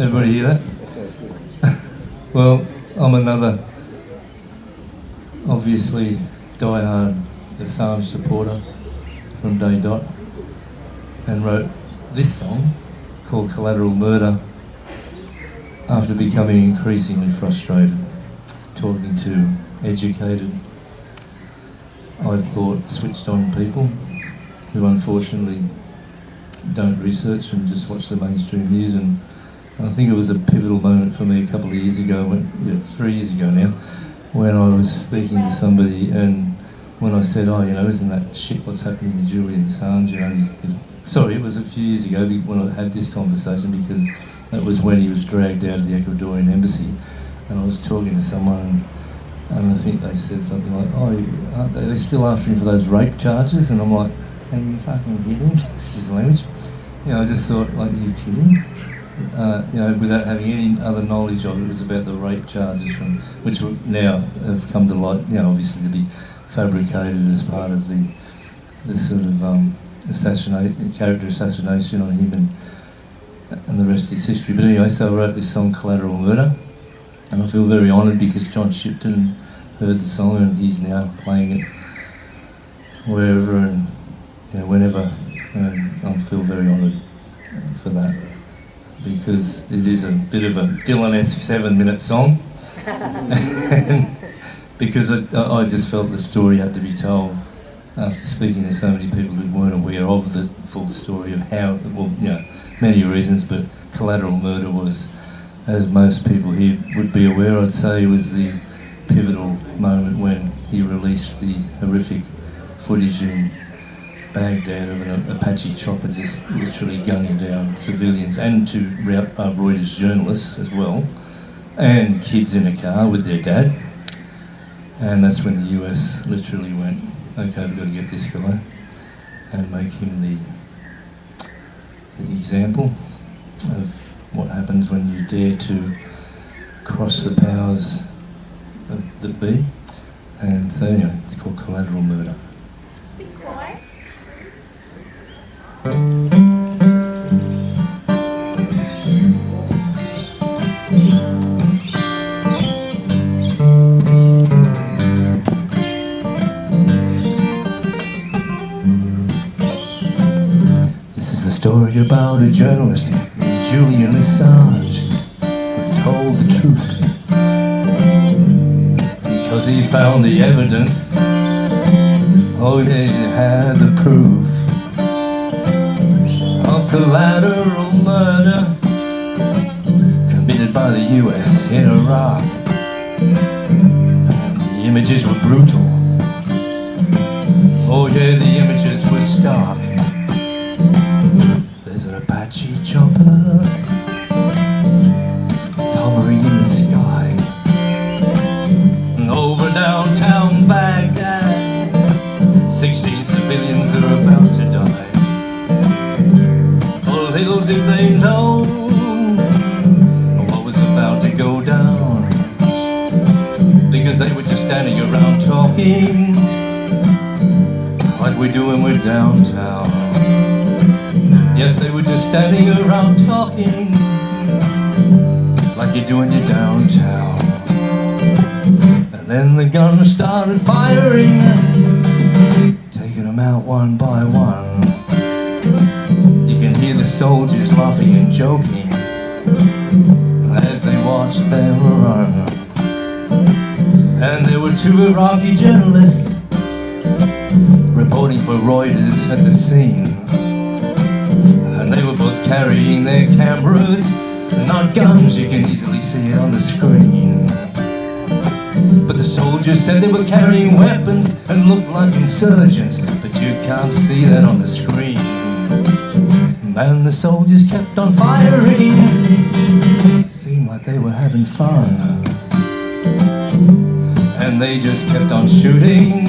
Everybody hear that? Well, I'm another, obviously, die-hard Assange supporter from day dot, and wrote this song called Collateral Murder after becoming increasingly frustrated talking to educated, I thought, switched-on people who unfortunately don't research and just watch the mainstream news. And I think it was a pivotal moment for me a couple of years ago, 3 years ago now, when I was speaking to somebody, and when I said, oh, you know, isn't that shit what's happening to Julian Assange? You know, sorry, it was a few years ago when I had this conversation, because that was when he was dragged out of the Ecuadorian embassy, and I was talking to someone, and I think they said something like, oh, aren't they still after him for those rape charges? And I'm like, are you fucking kidding? Excuse the language. You know, I just thought, like, are you kidding? You know, without having any other knowledge of it, it was about the rape charges, which now have come to light, you know, obviously to be fabricated as part of the sort of character assassination on him, and the rest is history. But anyway, so I wrote this song, Collateral Murder, and I feel very honoured because John Shipton heard the song and he's now playing it wherever and, you know, whenever, and I feel very honoured for that, because it is a bit of a Dylan-esque 7-minute song. And because I just felt the story had to be told after speaking to so many people who weren't aware of the full story of how, well, you know, many reasons, but Collateral Murder was, as most people here would be aware, I'd say, was the pivotal moment when he released the horrific footage in Baghdad of an Apache chopper just literally gunning down civilians, and two Reuters journalists as well, and kids in a car with their dad. And that's when the US literally went, okay, we've got to get this guy and make him the example of what happens when you dare to cross the powers that be. And so anyway, it's called Collateral Murder. Be quiet. Story about a journalist named Julian Assange who told the truth because he found the evidence. Oh, yeah, he had the proof of collateral murder committed by the US in Iraq. And the images were brutal. Oh yeah, the images were stark. There's an Apache chopper, it's hovering in the sky, and over downtown Baghdad, 16 civilians are about to die. Oh, little did they know what was about to go down, because they were just standing around talking like we do when we're downtown. Yes, they were just standing around talking like you do when you're downtown. And then the guns started firing, taking them out one by one. You can hear the soldiers laughing and joking as they watched them run. And there were two Iraqi journalists reporting for Reuters at the scene. And they were both carrying their cameras, not guns, you can easily see it on the screen. But the soldiers said they were carrying weapons and looked like insurgents, but you can't see that on the screen. And the soldiers kept on firing, seemed like they were having fun. And they just kept on shooting,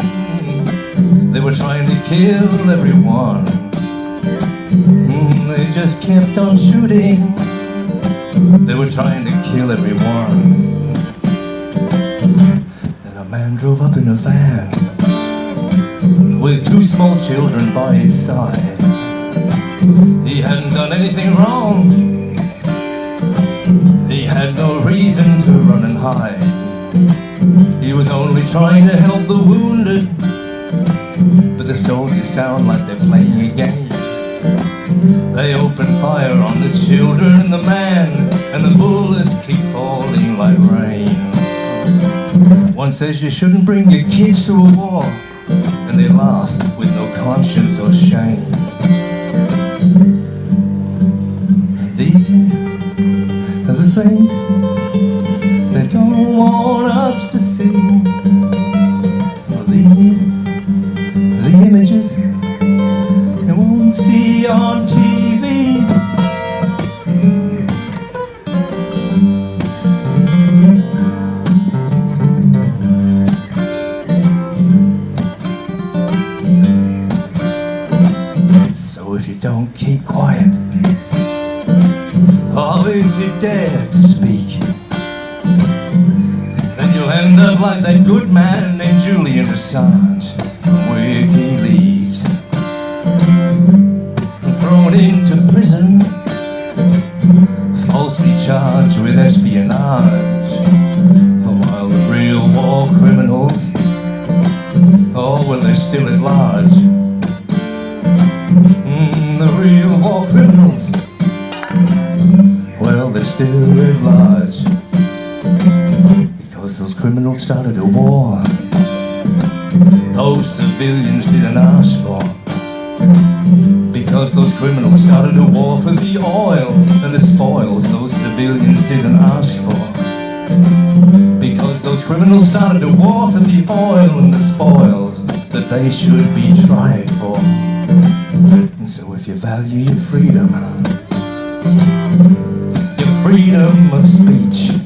they were trying to kill everyone. They just kept on shooting, they were trying to kill everyone. Then a man drove up in a van with two small children by his side. He hadn't done anything wrong, had no reason to run and hide. He was only trying to help the wounded. But the soldiers sound like they're playing a game. They open fire on the children and the man, and the bullets keep falling like rain. One says you shouldn't bring your kids to a war, and they laugh with no conscience or shame. These are the things they don't want us to see. These are the images you won't see on TV. So if you don't keep quiet, or if you dare to speak, then you'll end up like that good man named Julian Assange from WikiLeaks, thrown into prison, falsely charged with espionage, while the real war criminals, oh well, they're still at large. The real war criminals, well, they're still at large, because those criminals started a war those civilians didn't ask for. Because those criminals started a war for the oil and the spoils those civilians didn't ask for. Because those criminals started a war for the oil and the spoils that they should be tried for. And so if you value your freedom of speech,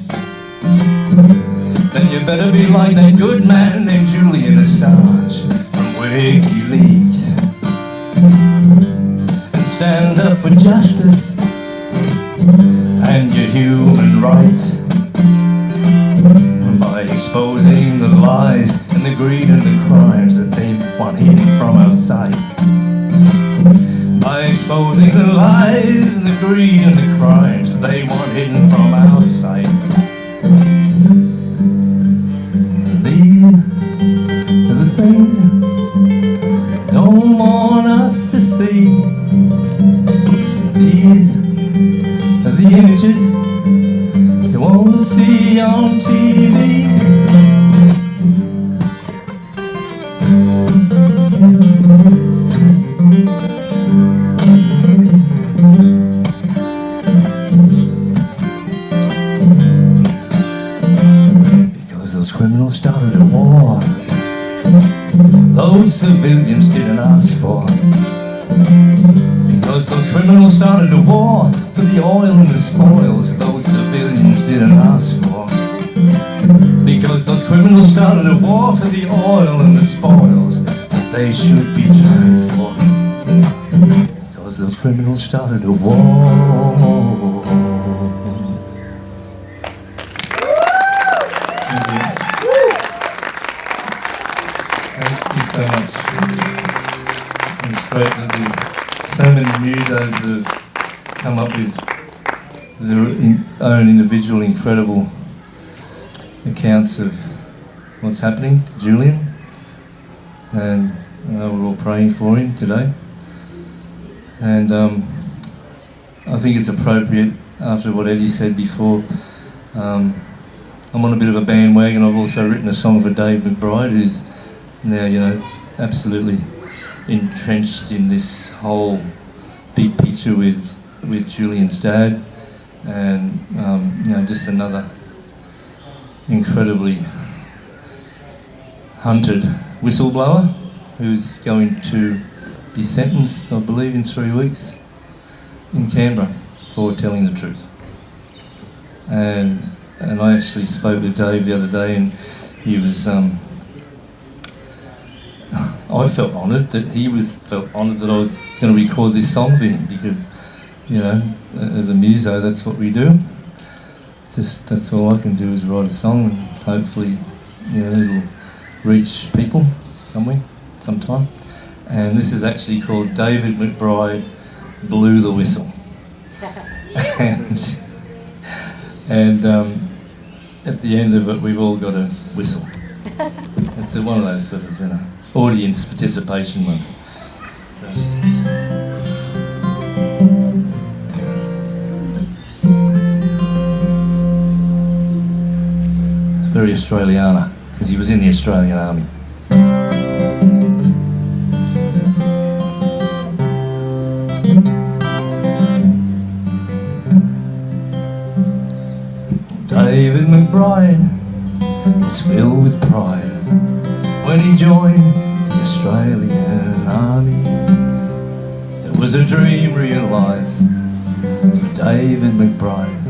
then you better be like that good man named Julian Assange from WikiLeaks, and stand up for justice and your human rights by exposing the lies and the greed and the crimes that they want hidden from our sight. By exposing the lies and the greed and the crimes they want hidden from our sight. These are the things don't want us to see. These are the images you won't see on TV. Criminals started a war those civilians didn't ask for. Because those criminals started a war for the oil and the spoils those civilians didn't ask for. Because those criminals started a war for the oil and the spoils that they should be tried for. Because those criminals started a war. So much. It's great that there's so many musos that have come up with their own individual incredible accounts of what's happening to Julian, and we're all praying for him today. And I think it's appropriate after what Eddie said before. I'm on a bit of a bandwagon. I've also written a song for Dave McBride, who's now, absolutely entrenched in this whole big picture with Julian's dad, and just another incredibly hunted whistleblower who's going to be sentenced, I believe, in 3 weeks in Canberra for telling the truth. And I actually spoke with Dave the other day, and he was. I felt honoured that he felt honoured that I was going to record this song for him, because, as a muso, that's what we do. Just that's all I can do is write a song, and hopefully, it'll reach people somewhere, sometime. And this is actually called David McBride Blew the Whistle. And And at the end of it, we've all got to whistle. It's one of those sort of, audience participation ones. So. It's very Australiana, because he was in the Australian Army. David McBride was filled with pride when he joined the Australian Army. It was a dream realised for David McBride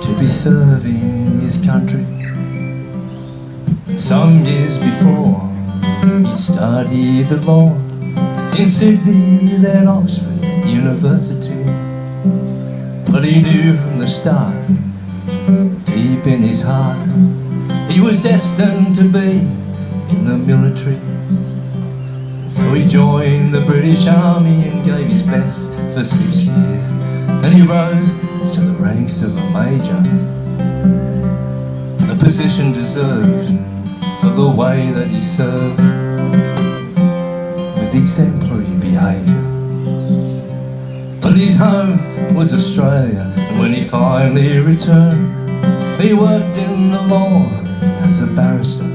to be serving his country. Some years before, he studied the law in Sydney, then Oxford University. But he knew from the start, deep in his heart, he was destined to be in the military. So he joined the British Army and gave his best for 6 years. And he rose to the ranks of a major, a position deserved for the way that he served with exemplary behaviour. But his home was Australia, and when he finally returned, he worked in the law as a barrister.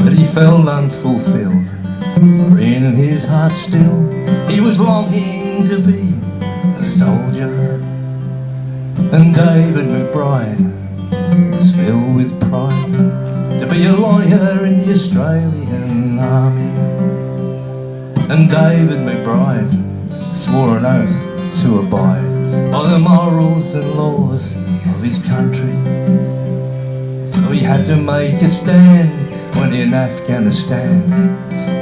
But he felt unfulfilled, for in his heart still he was longing to be a soldier. And David McBride was filled with pride to be a lawyer in the Australian Army. And David McBride swore an oath to abide by the morals and laws of his country. So he had to make a stand when in Afghanistan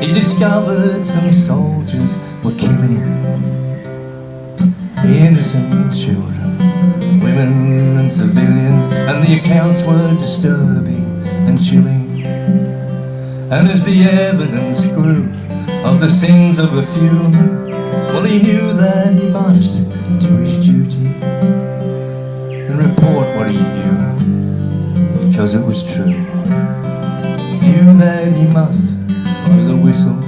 he discovered some soldiers were killing innocent children, women and civilians, and the accounts were disturbing and chilling. And as the evidence grew of the sins of a few, well, he knew that he must do his duty and report what he knew, because it was true. He knew that he must blow the whistle.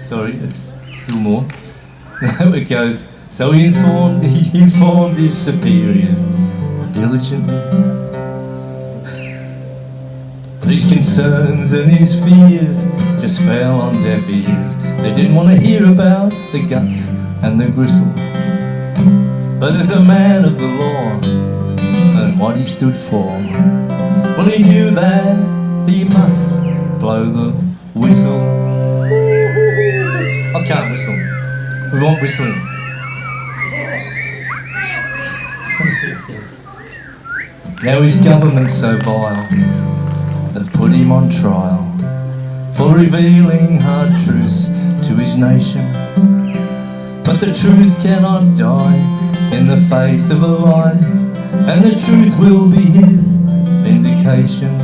Sorry, it's still more. Now it goes. So he informed his superiors diligently. But his concerns and his fears just fell on deaf ears. They didn't want to hear about the guts and the gristle. But as a man of the law and what he stood for, well, he knew that he must blow the whistle. I can't whistle. We want whistling. Now his government's so vile, have put him on trial for revealing hard truths to his nation. But the truth cannot die in the face of a lie, and the truth will be his vindication.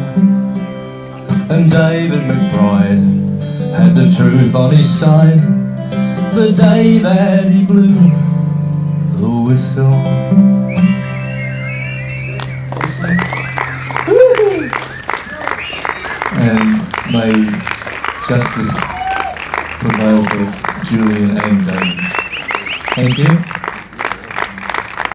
And David McBride had the truth on his side the day that he blew the whistle. And may justice prevail for Julian and David. Thank you.